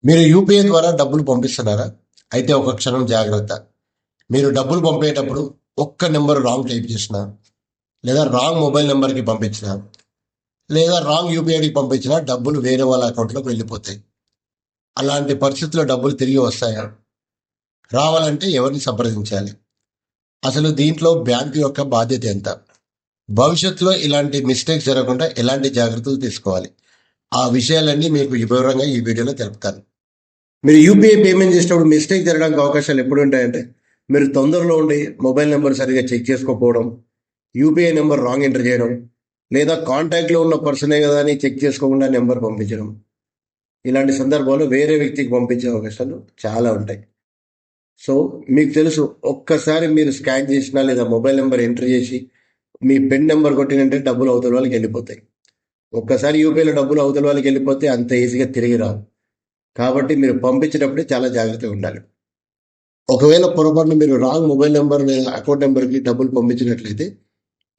మీరు యూపీఐ ద్వారా డబ్బులు పంపిస్తున్నారా? అయితే ఒక క్షణం జాగ్రత్త. మీరు డబ్బులు పంపేటప్పుడు ఒక్క నెంబర్ రాంగ్ టైప్ చేసినా, లేదా రాంగ్ మొబైల్ నెంబర్కి పంపించినా, లేదా రాంగ్ యూపీఐకి పంపించినా డబ్బులు వేరే వాళ్ళ అకౌంట్లోకి వెళ్ళిపోతాయి. అలాంటి పరిస్థితుల్లో డబ్బులు తిరిగి వస్తాయా? రావాలంటే ఎవరిని సంప్రదించాలి? అసలు దీంట్లో బ్యాంకు యొక్క బాధ్యత ఎంత? భవిష్యత్తులో ఇలాంటి మిస్టేక్స్ జరగకుండా ఎలాంటి జాగ్రత్తలు తీసుకోవాలి? ఆ విషయాలన్నీ మీకు వివరంగా ఈ వీడియోలో తెలుపుతాను. మీరు యూపీఐ పేమెంట్ చేసేటప్పుడు మిస్టేక్ జరగడానికి అవకాశాలు ఎప్పుడు ఉంటాయంటే, మీరు తొందరలో ఉండి మొబైల్ నెంబర్ సరిగా చెక్ చేసుకోకపోవడం, యూపీఐ నెంబర్ రాంగ్ ఎంటర్ చేయడం, లేదా కాంటాక్ట్లో ఉన్న పర్సనే కదా అని చెక్ చేసుకోకుండా నెంబర్ పంపించడం. ఇలాంటి సందర్భాల్లో వేరే వ్యక్తికి పంపించే అవకాశాలు చాలా ఉంటాయి. సో మీకు తెలుసు, ఒక్కసారి మీరు స్కాన్ చేసినా లేదా మొబైల్ నెంబర్ ఎంటర్ చేసి మీ పెన్ నెంబర్ కొట్టినంటే డబ్బులు అవతల వాళ్ళకి వెళ్ళిపోతాయి. ఒక్కసారి యూపీఐలో డబ్బులు అవతల వాళ్ళకి వెళ్ళిపోతే అంత ఈజీగా తిరిగి రావు. కాబట్టి మీరు పంపించేటప్పుడే చాలా జాగ్రత్తగా ఉండాలి. ఒకవేళ పొరపాటున మీరు రాంగ్ మొబైల్ నెంబర్ లేదా అకౌంట్ నెంబర్కి డబ్బులు పంపించినట్లయితే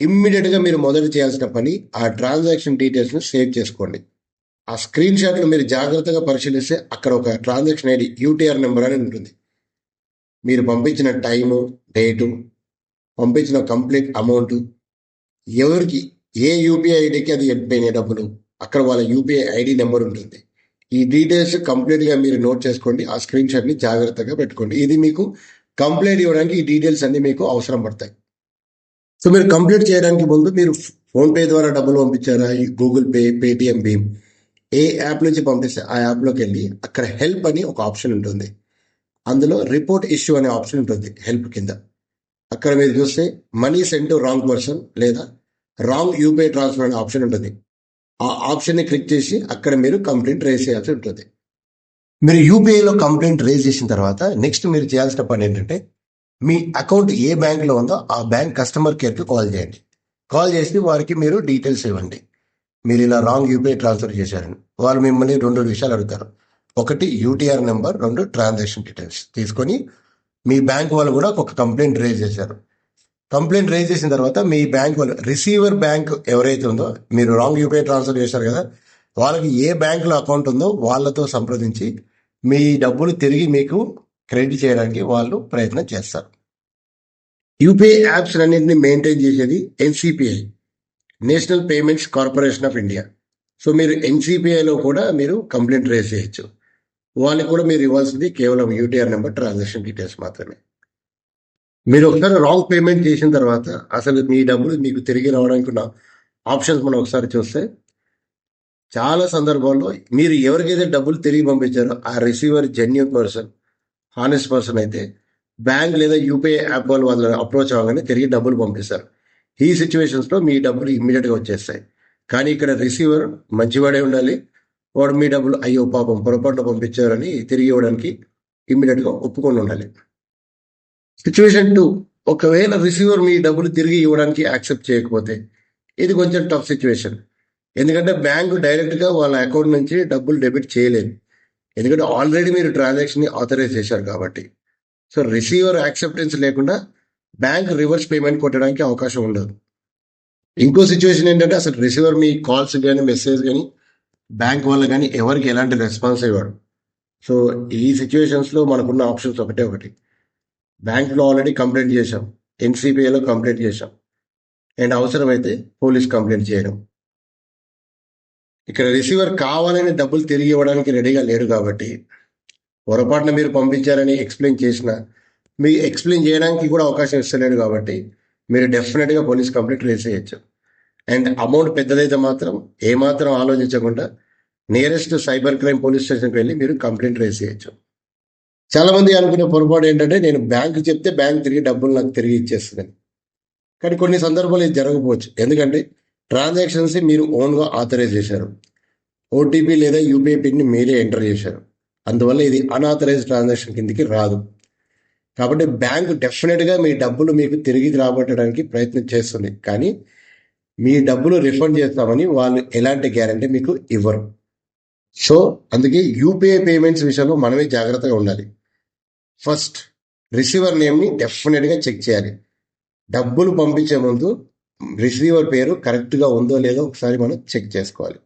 ఇమ్మీడియట్గా మీరు మొదట చేయాల్సిన పని ఆ ట్రాన్సాక్షన్ డీటెయిల్స్ని సేవ్ చేసుకోండి. ఆ స్క్రీన్ షాట్ను మీరు జాగ్రత్తగా పరిశీలిస్తే అక్కడ ఒక ట్రాన్సాక్షన్ ఐడి యూటీఆర్ నెంబర్ అని ఉంటుంది. మీరు పంపించిన టైము, డేటు, పంపించిన కంప్లీట్ అమౌంట్, ఎవరికి ఏ యూపీఐ ఐడికి అది వెళ్ళిపోయినాయి డబ్బులు, అక్కడ వాళ్ళ యూపీఐ ఐడి నెంబర్ ఉంటుంది. ఈ డీటెయిల్స్ కంప్లీట్గా మీరు నోట్ చేసుకోండి. ఆ స్క్రీన్ షాట్ని జాగ్రత్తగా పెట్టుకోండి. ఇది మీకు కంప్లైంట్ ఇవ్వడానికి ఈ డీటెయిల్స్ అన్ని మీకు అవసరం పడతాయి. సో మీరు కంప్లీట్ చేయడానికి ముందు మీరు ఫోన్పే ద్వారా డబ్బులు పంపించారా, గూగుల్ పే, పేటిఎం, భీమ్, ఏ యాప్ నుంచి పంపిస్తే ఆ యాప్లోకి వెళ్ళి అక్కడ హెల్ప్ అని ఒక ఆప్షన్ ఉంటుంది. అందులో రిపోర్ట్ ఇష్యూ అనే ఆప్షన్ ఉంటుంది హెల్ప్ కింద. అక్కడ మీరు చూస్తే money send to wrong person లేదా రాంగ్ యూపీఐ ట్రాన్స్ఫర్ అనే ఆప్షన్ ఉంటుంది. ఆ ఆప్షన్ని క్లిక్ చేసి అక్కడ మీరు కంప్లైంట్ రేజ్ చేయాల్సి ఉంటుంది. మీరు యూపీఐలో కంప్లైంట్ రేజ్ చేసిన తర్వాత నెక్స్ట్ మీరు చేయాల్సిన పని ఏంటంటే, మీ అకౌంట్ ఏ బ్యాంక్లో ఉందో ఆ బ్యాంక్ కస్టమర్ కేర్కి కాల్ చేయండి. కాల్ చేసి వారికి మీరు డీటెయిల్స్ ఇవ్వండి. మీరు ఇలా రాంగ్ యూపీఐ ట్రాన్స్ఫర్ చేశారని. వాళ్ళు మిమ్మల్ని రెండు విషయాలు అడుగుతారు. ఒకటి యూటీఆర్ నెంబర్, రెండు ట్రాన్సాక్షన్ డీటెయిల్స్ తీసుకొని మీ బ్యాంక్ వాళ్ళు కూడా ఒక కంప్లైంట్ రేజ్ చేశారు. కంప్లైంట్ రేజ్ చేసిన తర్వాత మీ బ్యాంక్ వాళ్ళు, రిసీవర్ బ్యాంక్ ఎవరైతే ఉందో, మీరు రాంగ్ యూపీఐ ట్రాన్స్ఫర్ చేశారు కదా, వాళ్ళకి ఏ బ్యాంకులో అకౌంట్ ఉందో వాళ్ళతో సంప్రదించి మీ డబ్బులు తిరిగి మీకు క్రెడిట్ చేయడానికి వాళ్ళు ప్రయత్నం చేస్తారు. యూపీఐ యాప్స్ అన్నింటినీ మెయింటైన్ చేసేది NCPI, national payments corporation of India. So మీరు ఎన్సిపిఐలో కూడా మీరు కంప్లైంట్ రేజ్ చేయొచ్చు. వాళ్ళకి కూడా మీరు ఇవ్వాల్సింది కేవలం యూటీఆర్ నెంబర్, ట్రాన్సాక్షన్ డీటెయిల్స్ మాత్రమే. మీరు ఒకసారి రాంగ్ పేమెంట్ చేసిన తర్వాత అసలు మీ డబ్బులు మీకు తిరిగి రావడానికి ఉన్న ఆప్షన్స్ మనం ఒకసారి చూస్తే, చాలా సందర్భాల్లో మీరు ఎవరికైతే డబ్బులు తిరిగి పంపించారో ఆ receiver genuine person, honest person అయితే బ్యాంక్ లేదా యూపీఐ యాప్ వాళ్ళు అప్రోచ్ అవ్వగానే తిరిగి డబ్బులు పంపిస్తారు. ఈ సిచ్యువేషన్స్లో మీ డబ్బులు ఇమ్మీడియట్గా వచ్చేస్తాయి. కానీ ఇక్కడ రిసీవర్ మంచివాడే ఉండాలి. వాడు మీ డబ్బులు అయ్యో పాపం పొరపాటున పంపించారని తిరిగి ఇవ్వడానికి ఇమ్మీడియట్గా ఒప్పుకొని ఉండాలి. సిచ్యువేషన్ 2, ఒకవేళ రిసీవర్ మీ డబ్బులు తిరిగి ఇవ్వడానికి యాక్సెప్ట్ చేయకపోతే ఇది కొంచెం టఫ్ సిచ్యువేషన్. ఎందుకంటే బ్యాంకు డైరెక్ట్గా వాళ్ళ అకౌంట్ నుంచి డబ్బులు డెబిట్ చేయలేదు. ఎందుకంటే ఆల్రెడీ మీరు ట్రాన్సాక్షన్ని ఆథరైజ్ చేశారు కాబట్టి. సో రిసీవర్ యాక్సెప్టెన్స్ లేకుండా బ్యాంక్ రివర్స్ పేమెంట్ కొట్టడానికి అవకాశం ఉండదు. ఇంకో సిచ్యువేషన్ ఏంటంటే అసలు రిసీవర్ మీ కాల్స్ కానీ మెసేజ్ కానీ బ్యాంక్ వాళ్ళు కానీ ఎవరికి ఎలాంటి రెస్పాన్స్ ఇవ్వడు. సో ఈ సిచ్యువేషన్స్లో మనకున్న ఆప్షన్స్ ఒకటి, బ్యాంక్లో ఆల్రెడీ కంప్లైంట్ చేశాం, ఎన్సిపిఐలో కంప్లైంట్ చేశాం, అండ్ అవసరమైతే పోలీస్ కంప్లైంట్ చేయడం. ఇక్కడ రిసీవర్ కావాలని డబ్బులు తిరిగి ఇవ్వడానికి రెడీగా లేడు కాబట్టి, పొరపాటున మీరు పంపించారని ఎక్స్ప్లెయిన్ చేసినా మీ ఎక్స్ప్లెయిన్ చేయడానికి కూడా అవకాశం ఇస్తలేడు కాబట్టి మీరు డెఫినెట్గా పోలీస్ కంప్లైంట్ రేజ్ చేయొచ్చు. అండ్ అమౌంట్ పెద్దదైతే మాత్రం ఏమాత్రం ఆలోచించకుండా నియరెస్ట్ సైబర్ క్రైమ్ పోలీస్ స్టేషన్కి వెళ్ళి మీరు కంప్లైంట్ రేజ్ చేయొచ్చు. చాలామంది అనుకునే పొరపాటు ఏంటంటే, నేను బ్యాంక్ చెప్తే బ్యాంక్ తిరిగి డబ్బులు నాకు తిరిగి ఇచ్చేస్తుంది. కానీ కొన్ని సందర్భాలు ఇది జరగకపోవచ్చు. ఎందుకంటే ట్రాన్సాక్షన్స్ మీరు ఓన్గా ఆథరైజ్ చేశారు, ఓటీపీ లేదా యూపీఐ పిన్ని మీరే ఎంటర్ చేశారు. అందువల్ల ఇది అన్ఆథరైజ్ ట్రాన్సాక్షన్ కిందికి రాదు. కాబట్టి బ్యాంకు డెఫినెట్గా మీ డబ్బులు మీకు తిరిగి రాబట్టడానికి ప్రయత్నం చేస్తుంది, కానీ మీ డబ్బులు రిఫండ్ చేస్తామని వాళ్ళు ఎలాంటి గ్యారంటీ మీకు ఇవ్వరు. సో అందుకే యూపీఐ పేమెంట్స్ విషయంలో మనమే జాగ్రత్తగా ఉండాలి. ఫస్ట్ రిసీవర్ నేమ్ని డెఫినెట్గా చెక్ చేయాలి. డబ్బులు పంపించే ముందు రిసీవర్ పేరు కరెక్ట్గా ఉందో లేదో ఒకసారి మనం చెక్ చేసుకోవాలి.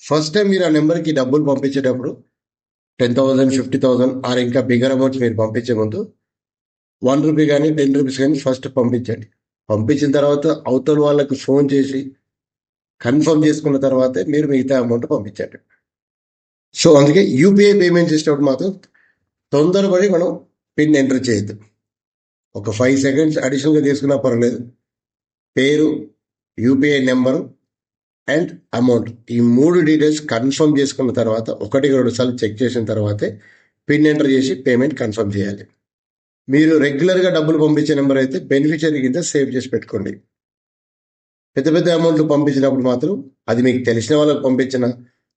ఫస్ట్ టైం మీరు ఆ నెంబర్కి డబ్బులు పంపించేటప్పుడు 10,000, 50,000 ఆర్ ఇంకా బిగ్గర్ అమౌంట్స్ మీరు పంపించే ముందు ₹1 కానీ ₹10 కానీ ఫస్ట్ పంపించండి. పంపించిన తర్వాత అవతల వాళ్ళకు ఫోన్ చేసి కన్ఫర్మ్ చేసుకున్న తర్వాతే మీరు మిగతా అమౌంట్ పంపించండి. సో అందుకే యూపీఐ పేమెంట్ చేసేటప్పుడు మాత్రం తొందరపడి మనం పిన్ ఎంటర్ చేయొద్దు. ఒక 5 సెకండ్స్ అడిషనల్గా తీసుకున్నా పర్లేదు. పేరు, యూపీఐ నెంబరు అండ్ అమౌంట్ ఈ 3 డీటెయిల్స్ కన్ఫర్మ్ చేసుకున్న తర్వాత 1-2 సార్లు చెక్ చేసిన తర్వాతే పిన్ ఎంటర్ చేసి పేమెంట్ కన్ఫర్మ్ చేయాలి. మీరు రెగ్యులర్గా డబ్బులు పంపించే నెంబర్ అయితే బెనిఫిషియరీ కింద సేవ్ చేసి పెట్టుకోండి. పెద్ద పెద్ద అమౌంట్లు పంపించినప్పుడు మాత్రం అది మీకు తెలిసిన వాళ్ళకి పంపించిన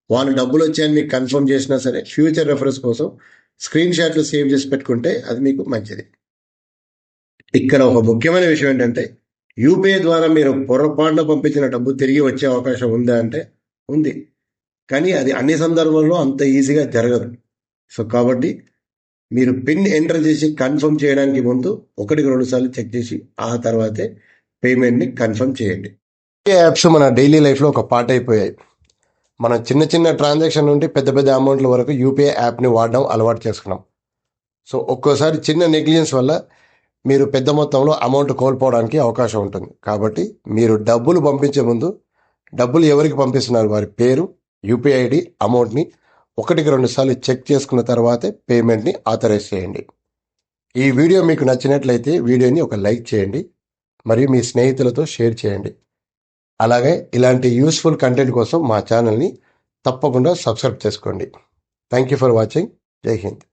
వాళ్ళు డబ్బులు వచ్చాయని మీకు కన్ఫర్మ్ చేసినా సరే ఫ్యూచర్ రెఫరెన్స్ కోసం స్క్రీన్ షాట్లు సేవ్ చేసి పెట్టుకుంటే అది మీకు మంచిది. ఇక్కడ ఒక ముఖ్యమైన విషయం ఏంటంటే యూపీఐ ద్వారా మీరు పొరపాటున పంపించిన డబ్బు తిరిగి వచ్చే అవకాశం ఉందా అంటే ఉంది, కానీ అది అన్ని సందర్భాల్లో అంత ఈజీగా జరగదు. సో కాబట్టి మీరు పిన్ ఎంటర్ చేసి కన్ఫర్మ్ చేయడానికి ముందు 1-2 సార్లు చెక్ చేసి ఆ తర్వాతే పేమెంట్ని కన్ఫర్మ్ చేయండి. ఈ యాప్స్ మన డైలీ లైఫ్లో ఒక పార్ట్ అయిపోయాయి. మనం చిన్న చిన్న ట్రాన్సాక్షన్ నుండి పెద్ద పెద్ద అమౌంట్ల వరకు యూపీఐ యాప్ని వాడడం అలవాటు చేసుకున్నాం. సో ఒక్కోసారి చిన్న నెగ్లిజెన్స్ వల్ల మీరు పెద్ద మొత్తంలో అమౌంట్ కోల్పోవడానికి అవకాశం ఉంటుంది. కాబట్టి మీరు డబ్బులు పంపించే ముందు డబ్బులు ఎవరికి పంపిస్తున్నారు వారి పేరు, యూపీఐ ఐడి, అమౌంట్ని 1-2 సార్లు చెక్ చేసుకున్న తర్వాతే పేమెంట్ని ఆథరైజ్ చేయండి. ఈ వీడియో మీకు నచ్చినట్లయితే వీడియోని ఒక లైక్ చేయండి మరియు మీ స్నేహితులతో షేర్ చేయండి. అలాగే ఇలాంటి యూస్ఫుల్ కంటెంట్ కోసం మా ఛానల్ని తప్పకుండా సబ్స్క్రైబ్ చేసుకోండి. Thank you for watching. జై హింద్.